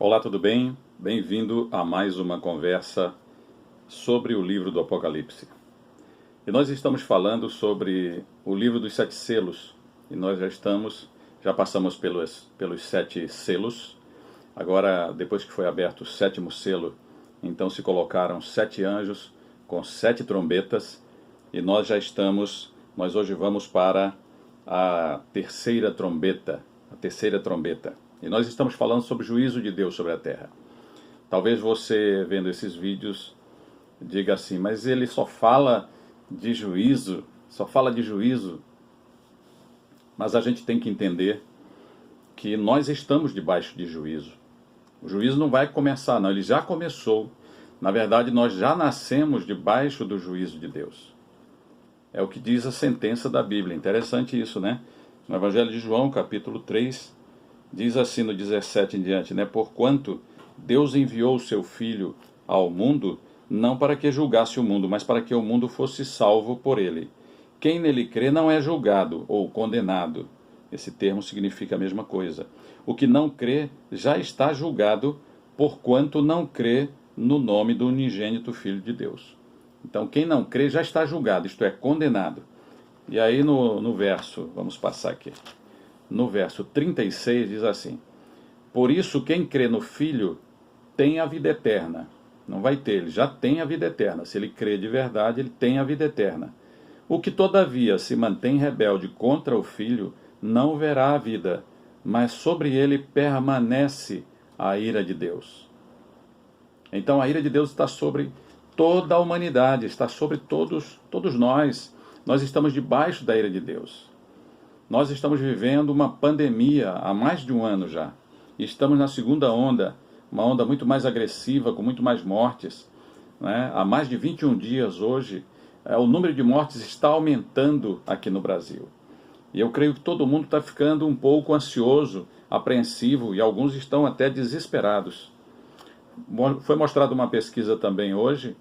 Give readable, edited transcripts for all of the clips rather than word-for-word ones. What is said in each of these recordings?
Olá, tudo bem? Bem-vindo a mais uma conversa sobre o livro do Apocalipse. E nós estamos falando sobre o livro dos 7 selos. E nós já passamos pelos 7 selos. Agora, depois que foi aberto o 7º selo, então se colocaram 7 anjos com 7 trombetas. E nós hoje vamos para a terceira trombeta. E nós estamos falando sobre o juízo de Deus sobre a terra. Talvez você, vendo esses vídeos, diga assim, mas ele só fala de juízo. Mas a gente tem que entender que nós estamos debaixo de juízo. O juízo não vai começar, não, ele já começou. Na verdade, nós já nascemos debaixo do juízo de Deus. É o que diz a sentença da Bíblia. Interessante isso, né? No Evangelho de João, capítulo 3, diz assim no 17 em diante, né? Porquanto Deus enviou o seu Filho ao mundo, não para que julgasse o mundo, mas para que o mundo fosse salvo por ele. Quem nele crê não é julgado ou condenado. Esse termo significa a mesma coisa. O que não crê já está julgado, porquanto não crê no nome do unigênito Filho de Deus. Então quem não crê já está julgado, isto é, condenado. E aí no verso, vamos passar aqui. No verso 36 diz assim: por isso quem crê no Filho tem a vida eterna. Não vai ter, ele já tem a vida eterna. Se ele crê de verdade, ele tem a vida eterna. O que todavia se mantém rebelde contra o Filho, não verá a vida, mas sobre ele permanece a ira de Deus. Então a ira de Deus está sobre toda a humanidade, está sobre todos nós. Nós estamos debaixo da ira de Deus. Nós estamos vivendo uma pandemia há mais de um ano já. E estamos na segunda onda, uma onda muito mais agressiva, com muito mais mortes, né? Há mais de 21 dias hoje, o número de mortes está aumentando aqui no Brasil. E eu creio que todo mundo está ficando um pouco ansioso, apreensivo, e alguns estão até desesperados. Foi mostrada uma pesquisa também hoje,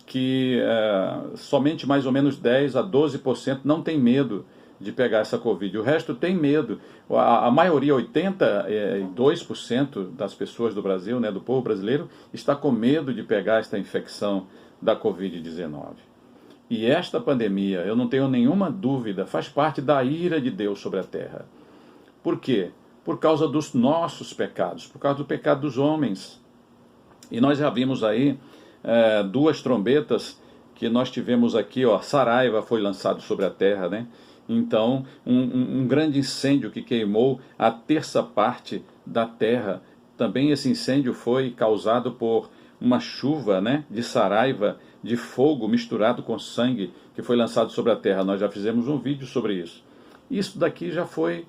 que somente mais ou menos 10 a 12% não tem medo de pegar essa Covid. O resto tem medo. A maioria, 82% das pessoas do Brasil, né, do povo brasileiro, está com medo de pegar esta infecção da Covid-19. E esta pandemia, eu não tenho nenhuma dúvida, faz parte da ira de Deus sobre a terra. Por quê? Por causa dos nossos pecados, por causa do pecado dos homens. E nós já vimos aí 2 trombetas que nós tivemos aqui, ó, Saraiva foi lançado sobre a terra, né? Então, um grande incêndio que queimou a 1/3 da terra. Também esse incêndio foi causado por uma chuva, né, de saraiva, de fogo misturado com sangue, que foi lançado sobre a terra. Nós já fizemos um vídeo sobre isso. Isso daqui já foi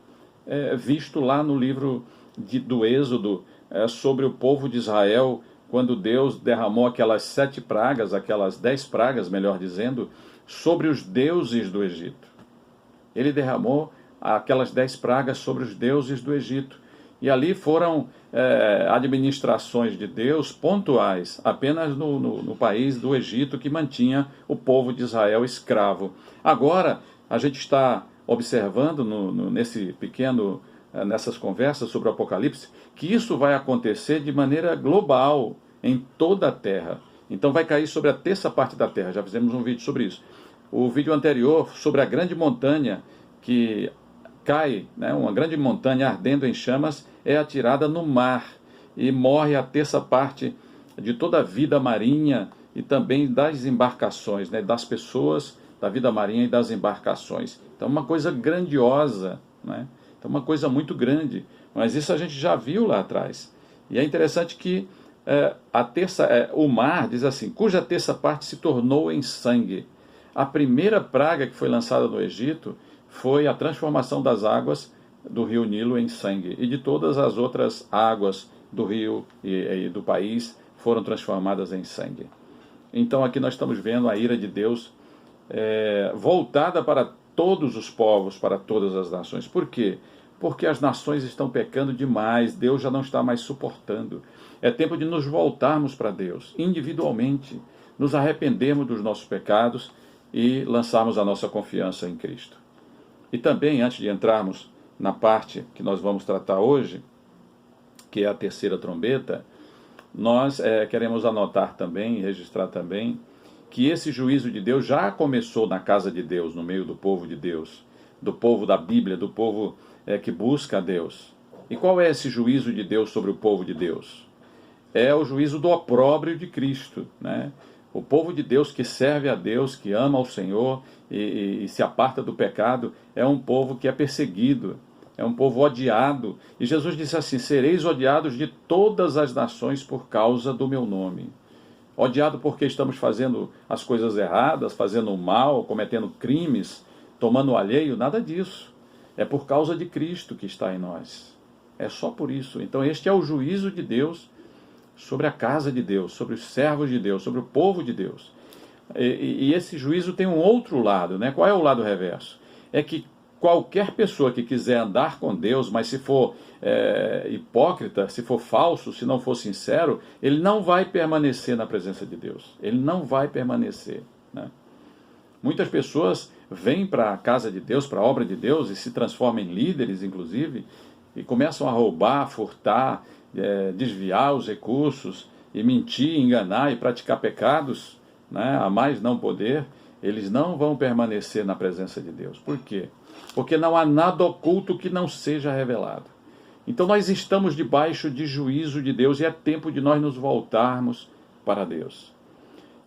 visto lá no livro do Êxodo, sobre o povo de Israel, quando Deus derramou aquelas 7 pragas, aquelas 10 pragas, melhor dizendo, sobre os deuses do Egito. Ele derramou aquelas 10 pragas sobre os deuses do Egito. E ali foram administrações de Deus pontuais, apenas no país do Egito, que mantinha o povo de Israel escravo. Agora, a gente está observando nessas conversas sobre o Apocalipse, que isso vai acontecer de maneira global, em toda a terra. Então vai cair sobre a 1/3 parte da terra. Já fizemos um vídeo sobre isso. O vídeo anterior, sobre a grande montanha que cai, né, uma grande montanha ardendo em chamas, é atirada no mar e morre a 1/3 parte de toda a vida marinha e também das embarcações, né, das pessoas, da vida marinha e das embarcações. Então uma coisa grandiosa, né? Então uma coisa muito grande, mas isso a gente já viu lá atrás. E é interessante que o mar, diz assim, cuja 1/3 parte se tornou em sangue. A primeira praga que foi lançada no Egito foi a transformação das águas do rio Nilo em sangue. E de todas as outras águas do rio e do país foram transformadas em sangue. Então aqui nós estamos vendo a ira de Deus voltada para todos os povos, para todas as nações. Por quê? Porque as nações estão pecando demais, Deus já não está mais suportando. É tempo de nos voltarmos para Deus, individualmente, nos arrependermos dos nossos pecados e lançarmos a nossa confiança em Cristo. E também, antes de entrarmos na parte que nós vamos tratar hoje, que é a terceira trombeta, nós queremos anotar também, registrar também, que esse juízo de Deus já começou na casa de Deus, no meio do povo de Deus, do povo da Bíblia, do povo que busca a Deus. E qual é esse juízo de Deus sobre o povo de Deus? É o juízo do opróbrio de Cristo, né? O povo de Deus que serve a Deus, que ama ao Senhor e se aparta do pecado, é um povo que é perseguido, é um povo odiado. E Jesus disse assim: sereis odiados de todas as nações por causa do meu nome. Odiado porque estamos fazendo as coisas erradas, fazendo o mal, cometendo crimes, tomando o alheio, nada disso. É por causa de Cristo que está em nós. É só por isso. Então este é o juízo de Deus sobre a casa de Deus, sobre os servos de Deus, sobre o povo de Deus. E esse juízo tem um outro lado, né? Qual é o lado reverso? É que qualquer pessoa que quiser andar com Deus, mas se for hipócrita, se for falso, se não for sincero, ele não vai permanecer na presença de Deus. Ele não vai permanecer, né? Muitas pessoas vêm para a casa de Deus, para a obra de Deus, e se transformam em líderes, inclusive, e começam a roubar, furtar, desviar os recursos, e mentir, enganar e praticar pecados, né, a mais não poder. Eles não vão permanecer na presença de Deus. Por quê? Porque não há nada oculto que não seja revelado. Então nós estamos debaixo de juízo de Deus e é tempo de nós nos voltarmos para Deus.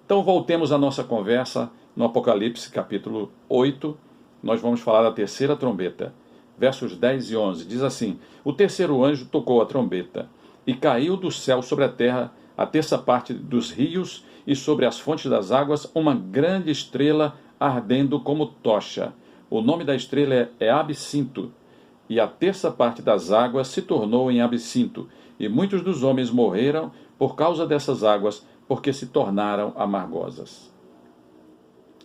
Então voltemos à nossa conversa no Apocalipse capítulo 8, nós vamos falar da terceira trombeta, versos 10 e 11, diz assim: o terceiro anjo tocou a trombeta, e caiu do céu sobre a terra a terça parte dos rios, e sobre as fontes das águas uma grande estrela ardendo como tocha. O nome da estrela é Absinto, e a terça parte das águas se tornou em absinto, e muitos dos homens morreram por causa dessas águas, porque se tornaram amargosas.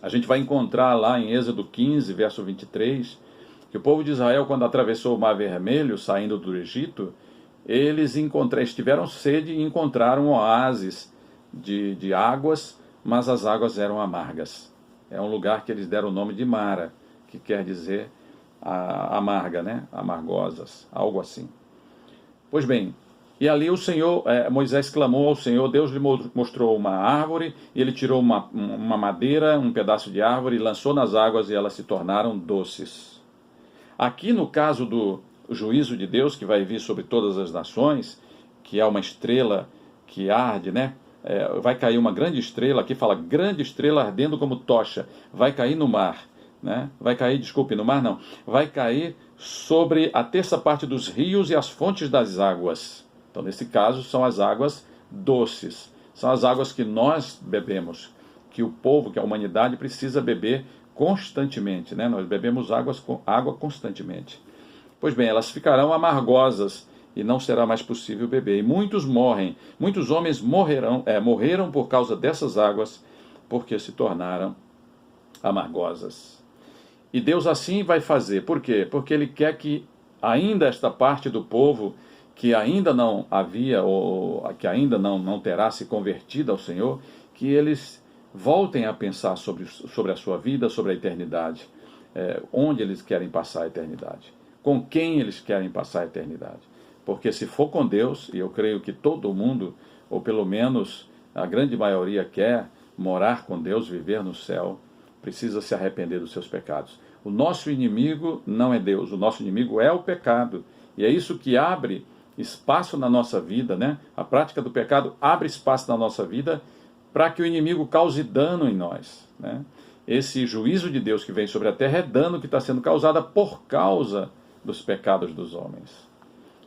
A gente vai encontrar lá em Êxodo 15, verso 23, que o povo de Israel, quando atravessou o Mar Vermelho, saindo do Egito, eles tiveram sede e encontraram um oásis de águas, mas as águas eram amargas. É um lugar que eles deram o nome de Mara, que quer dizer amarga, né? Amargosas, algo assim. Pois bem, e ali o Senhor, Moisés clamou ao Senhor, Deus lhe mostrou uma árvore, e ele tirou uma madeira, um pedaço de árvore, e lançou nas águas, e elas se tornaram doces. Aqui no caso do juízo de Deus, que vai vir sobre todas as nações, que é uma estrela que arde, né? Vai cair uma grande estrela, aqui fala grande estrela ardendo como tocha, vai cair no mar, né? Vai cair, desculpe, no mar não, vai cair sobre a terça parte dos rios e as fontes das águas. Então, nesse caso, são as águas doces, são as águas que nós bebemos, que o povo, que a humanidade precisa beber constantemente, né? Nós bebemos água constantemente. Pois bem, elas ficarão amargosas e não será mais possível beber. E muitos morrem, muitos homens morreram por causa dessas águas, porque se tornaram amargosas. E Deus assim vai fazer. Por quê? Porque Ele quer que ainda esta parte do povo que ainda não havia, ou que ainda não terá se convertido ao Senhor, que eles voltem a pensar sobre a sua vida, sobre a eternidade, onde eles querem passar a eternidade, com quem eles querem passar a eternidade. Porque se for com Deus, e eu creio que todo mundo, ou pelo menos a grande maioria quer morar com Deus, viver no céu, precisa se arrepender dos seus pecados. O nosso inimigo não é Deus, o nosso inimigo é o pecado. E é isso que abre espaço na nossa vida, né? A prática do pecado abre espaço na nossa vida para que o inimigo cause dano em nós, né? Esse juízo de Deus que vem sobre a terra é dano que está sendo causado por causa dos pecados dos homens.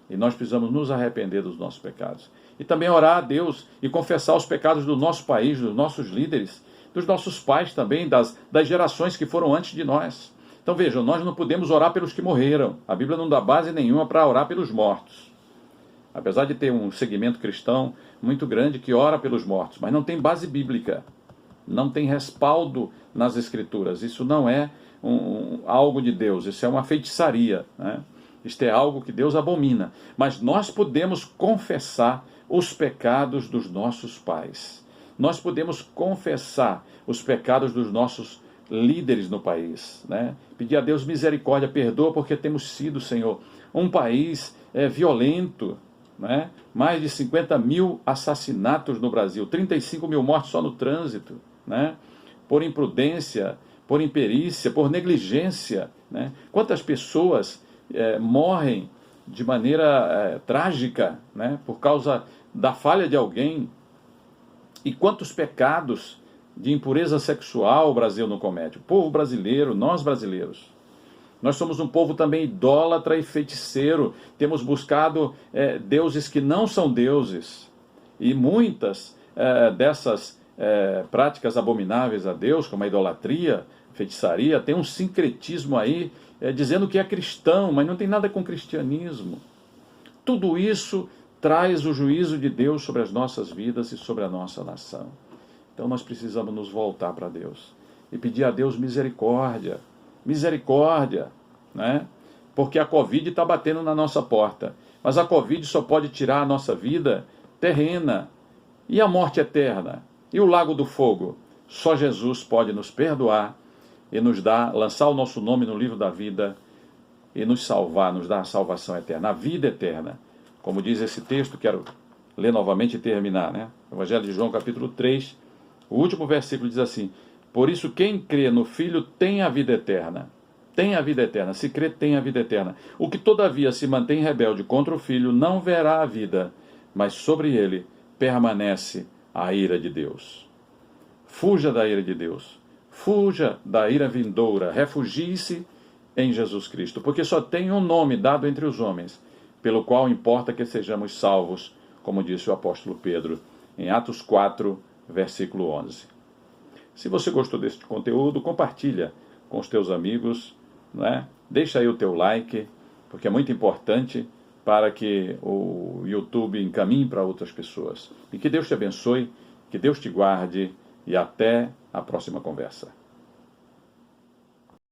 E nós precisamos nos arrepender dos nossos pecados. E também orar a Deus e confessar os pecados do nosso país, dos nossos líderes, dos nossos pais também, das gerações que foram antes de nós. Então vejam, nós não podemos orar pelos que morreram. A Bíblia não dá base nenhuma para orar pelos mortos. Apesar de ter um segmento cristão muito grande que ora pelos mortos, mas não tem base bíblica, não tem respaldo nas Escrituras. Isso não é algo de Deus, isso é uma feitiçaria, né? Isto é algo que Deus abomina. Mas nós podemos confessar os pecados dos nossos pais. Nós podemos confessar os pecados dos nossos líderes no país, né? Pedir a Deus misericórdia, perdoa porque temos sido, Senhor, um país violento, né? Mais de 50 mil assassinatos no Brasil, 35 mil mortes só no trânsito, né? Por imprudência, por imperícia, por negligência, né? Quantas pessoas morrem de maneira trágica, né? Por causa da falha de alguém. E quantos pecados de impureza sexual o Brasil não comete? O povo brasileiro, nós brasileiros. Nós somos um povo também idólatra e feiticeiro. Temos buscado deuses que não são deuses. E muitas dessas práticas abomináveis a Deus, como a idolatria, feitiçaria, tem um sincretismo aí, dizendo que é cristão, mas não tem nada com cristianismo. Tudo isso traz o juízo de Deus sobre as nossas vidas e sobre a nossa nação. Então nós precisamos nos voltar para Deus e pedir a Deus misericórdia. Misericórdia, né? Porque a Covid está batendo na nossa porta. Mas a Covid só pode tirar a nossa vida terrena. E a morte eterna? E o lago do fogo? Só Jesus pode nos perdoar e nos dar, lançar o nosso nome no livro da vida e nos salvar, nos dar a salvação eterna, a vida eterna. Como diz esse texto, quero ler novamente e terminar, né? Evangelho de João, capítulo 3, o último versículo diz assim: por isso quem crê no Filho tem a vida eterna. Tem a vida eterna. Se crê, tem a vida eterna. O que todavia se mantém rebelde contra o Filho não verá a vida, mas sobre ele permanece a ira de Deus. Fuja da ira de Deus. Fuja da ira vindoura. Refugie-se em Jesus Cristo. Porque só tem um nome dado entre os homens, pelo qual importa que sejamos salvos, como disse o apóstolo Pedro, em Atos 4, versículo 11. Se você gostou deste conteúdo, compartilha com os teus amigos, né? Deixa aí o teu like, porque é muito importante para que o YouTube encaminhe para outras pessoas. E que Deus te abençoe, que Deus te guarde e até a próxima conversa.